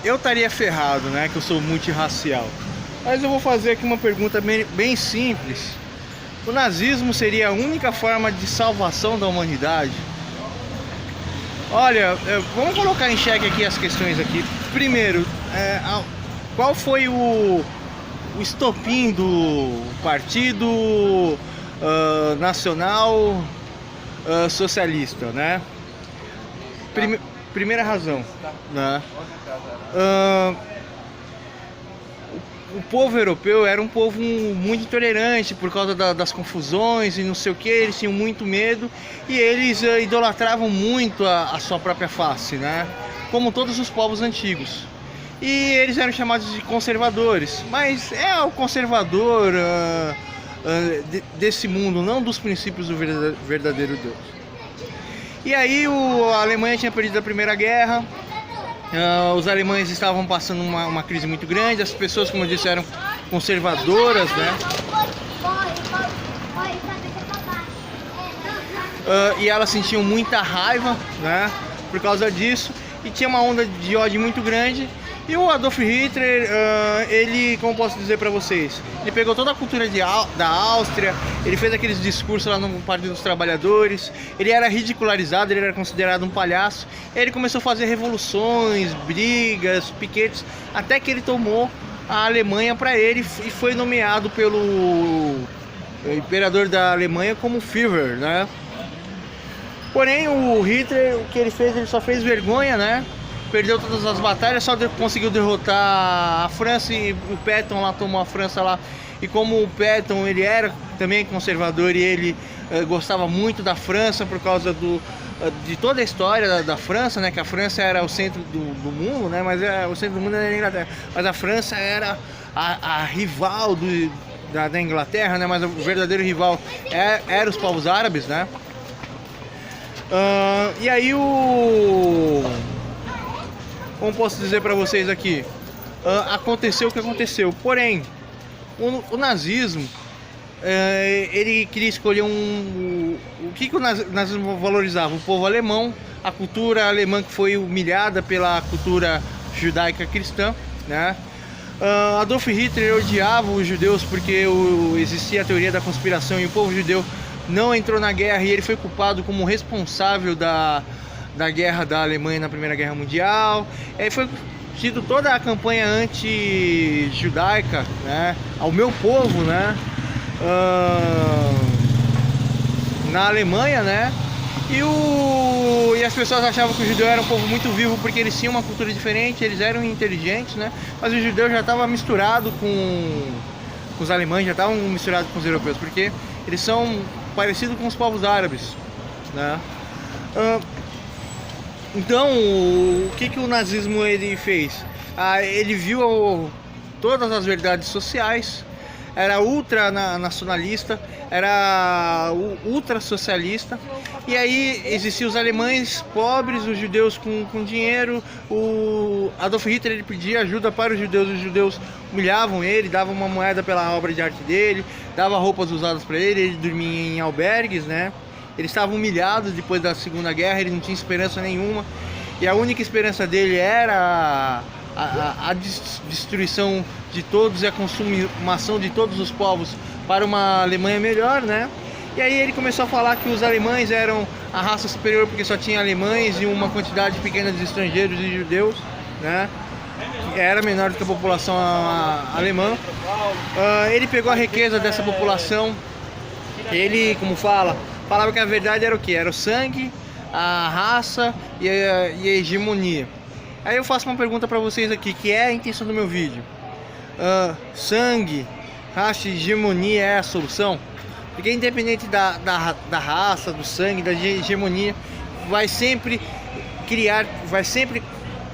Eu estaria ferrado, né? Que eu sou multirracial. Mas eu vou fazer aqui uma pergunta bem simples. O nazismo seria a única forma de salvação da humanidade? Olha, vamos colocar em xeque aqui as questões aqui. Primeiro, qual foi o estopim do Partido Nacional Socialista, né? Primeira razão, né? O povo europeu era um povo muito intolerante por causa das confusões e não sei o que. Eles tinham muito medo e eles idolatravam muito a sua própria face, né? Como todos os povos antigos. E eles eram chamados de conservadores. Mas é o conservador desse mundo, não dos princípios do verdadeiro Deus. E aí a Alemanha tinha perdido a Primeira Guerra. Os alemães estavam passando uma crise muito grande. As pessoas, como eu disse, eram conservadoras, né? E elas sentiam muita raiva, né? Por causa disso. E tinha uma onda de ódio muito grande. E o Adolf Hitler, ele, como posso dizer para vocês, ele pegou toda a cultura da Áustria, ele fez aqueles discursos lá no Partido dos Trabalhadores, ele era ridicularizado, ele era considerado um palhaço, ele começou a fazer revoluções, brigas, piquetes, até que ele tomou a Alemanha para ele e foi nomeado pelo imperador da Alemanha como Führer, né? Porém, o Hitler, o que ele fez, ele só fez vergonha, né? Perdeu todas as batalhas, só conseguiu derrotar a França e o Pétain lá tomou a França lá. E como o Pétain, ele era também conservador e ele gostava muito da França por causa de toda a história da França, né? Que a França era o centro do mundo, né? Mas o centro do mundo era a Inglaterra. Mas a França era a rival da Inglaterra, né? Mas o verdadeiro rival era os povos árabes, né? E aí como posso dizer para vocês aqui, aconteceu o que aconteceu. Porém, o nazismo, ele queria escolher o que o nazismo valorizava? O povo alemão, a cultura alemã que foi humilhada pela cultura judaica cristã, né? Adolf Hitler odiava os judeus porque existia a teoria da conspiração e o povo judeu não entrou na guerra e ele foi culpado como responsável da guerra da Alemanha na Primeira Guerra Mundial. Aí foi tido toda a campanha anti-judaica, né, ao meu povo, né, na Alemanha, né, e as pessoas achavam que o judeu era um povo muito vivo porque eles tinham uma cultura diferente, eles eram inteligentes, né, mas o judeu já estava misturado com os alemães, já estavam misturados com os europeus, porque eles são parecidos com os povos árabes, né. Então, o que o nazismo ele fez? Ele viu todas as verdades sociais, era ultranacionalista, era ultrasocialista, e aí existiam os alemães pobres, os judeus com dinheiro. O Adolf Hitler ele pedia ajuda para os judeus humilhavam ele, davam uma moeda pela obra de arte dele, dava roupas usadas para ele dormia em albergues, né? Ele estava humilhado depois da Segunda Guerra, ele não tinha esperança nenhuma. E a única esperança dele era a destruição de todos e a consumação de todos os povos para uma Alemanha melhor, né? E aí ele começou a falar que os alemães eram a raça superior porque só tinha alemães e uma quantidade pequena de estrangeiros e judeus, né? Que era menor do que a população alemã. Ele pegou a riqueza dessa população, ele, como falava que a verdade era o que? Era o sangue, a raça e a hegemonia. Aí eu faço uma pergunta para vocês aqui, que é a intenção do meu vídeo. Sangue, raça e hegemonia é a solução? Porque independente da raça, do sangue, da hegemonia,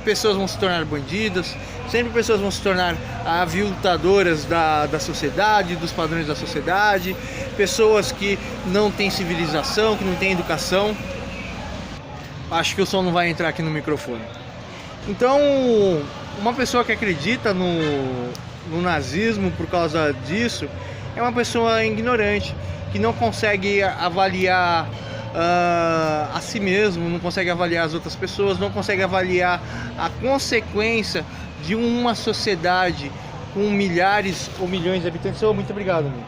pessoas vão se tornar bandidas, sempre pessoas vão se tornar aviltadoras da sociedade, dos padrões da sociedade, pessoas que não têm civilização, que não têm educação. Acho que o som não vai entrar aqui no microfone. Então, uma pessoa que acredita no nazismo por causa disso é uma pessoa ignorante, que não consegue avaliar a si mesmo, não consegue avaliar as outras pessoas, não consegue avaliar a consequência de uma sociedade com milhares ou milhões de habitantes. Oh, muito obrigado, amigo.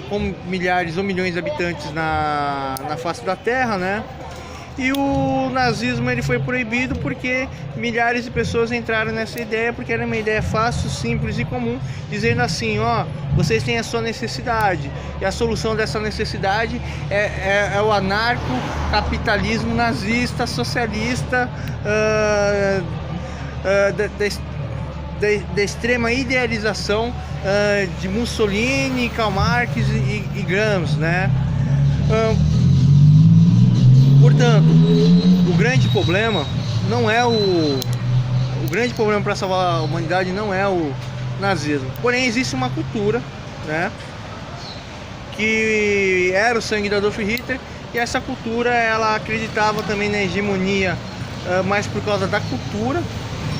Com milhares ou milhões de habitantes na face da Terra, né? E o nazismo ele foi proibido porque milhares de pessoas entraram nessa ideia, porque era uma ideia fácil, simples e comum, dizendo assim, ó, vocês têm a sua necessidade, e a solução dessa necessidade é o anarcocapitalismo nazista, socialista, da extrema idealização de Mussolini, Karl Marx e Gramsci, né? Portanto, o grande problema não é o grande problema para salvar a humanidade não é o nazismo. Porém, existe uma cultura, né, que era o sangue de Adolf Hitler, e essa cultura ela acreditava também na hegemonia, mas por causa da cultura,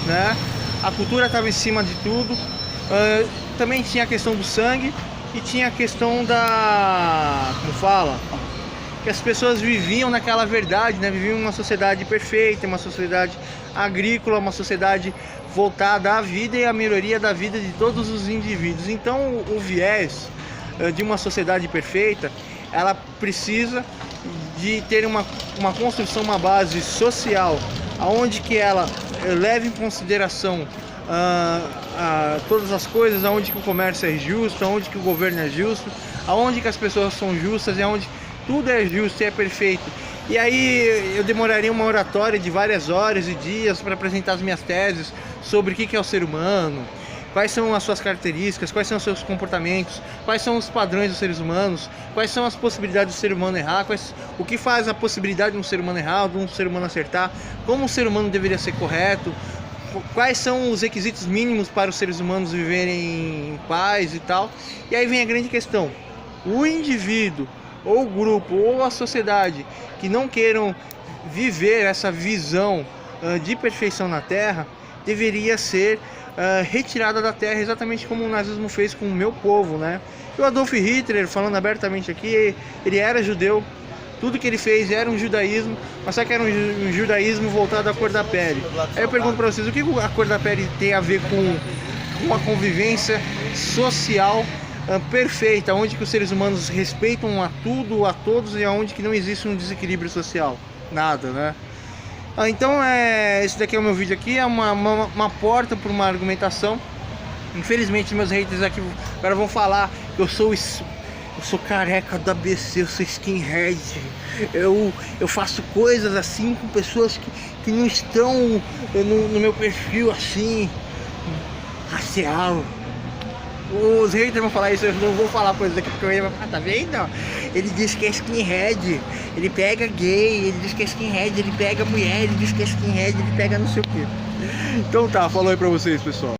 né? A cultura estava em cima de tudo. Também tinha a questão do sangue e tinha a questão da, como fala, que as pessoas viviam naquela verdade, né? Viviam uma sociedade perfeita, uma sociedade agrícola, uma sociedade voltada à vida e à melhoria da vida de todos os indivíduos. Então, o viés de uma sociedade perfeita, ela precisa de ter uma construção, uma base social, aonde que ela leve em consideração todas as coisas, aonde que o comércio é justo, aonde que o governo é justo, aonde que as pessoas são justas e aonde tudo é justo e é perfeito. E aí eu demoraria uma oratória de várias horas e dias para apresentar as minhas teses sobre o que é o ser humano, quais são as suas características, quais são os seus comportamentos, quais são os padrões dos seres humanos, quais são as possibilidades do ser humano errar, o que faz a possibilidade de um ser humano errar, de um ser humano acertar, como o ser humano deveria ser correto, quais são os requisitos mínimos para os seres humanos viverem em paz e tal. E aí vem a grande questão: o indivíduo, ou o grupo, ou a sociedade que não queiram viver essa visão de perfeição na Terra, deveria ser retirada da Terra, exatamente como o nazismo fez com o meu povo, né? E o Adolf Hitler, falando abertamente aqui, ele era judeu, tudo que ele fez era um judaísmo, mas só que era um judaísmo voltado à cor da pele. Aí eu pergunto para vocês, o que a cor da pele tem a ver com a convivência social perfeita, onde que os seres humanos respeitam a tudo, a todos, e aonde que não existe um desequilíbrio social? Nada, né? Então esse daqui é o meu vídeo aqui, é uma porta para uma argumentação. Infelizmente meus haters aqui agora vão falar que eu sou careca do ABC, eu sou skinhead, eu faço coisas assim com pessoas que não estão no meu perfil assim, racial. Os haters vão falar isso, eu não vou falar coisas aqui porque eu ia falar, tá vendo? Ele diz que é skinhead, ele pega gay, ele diz que é skinhead, ele pega mulher, ele diz que é skinhead, ele pega não sei o que. Então tá, falou aí pra vocês, pessoal.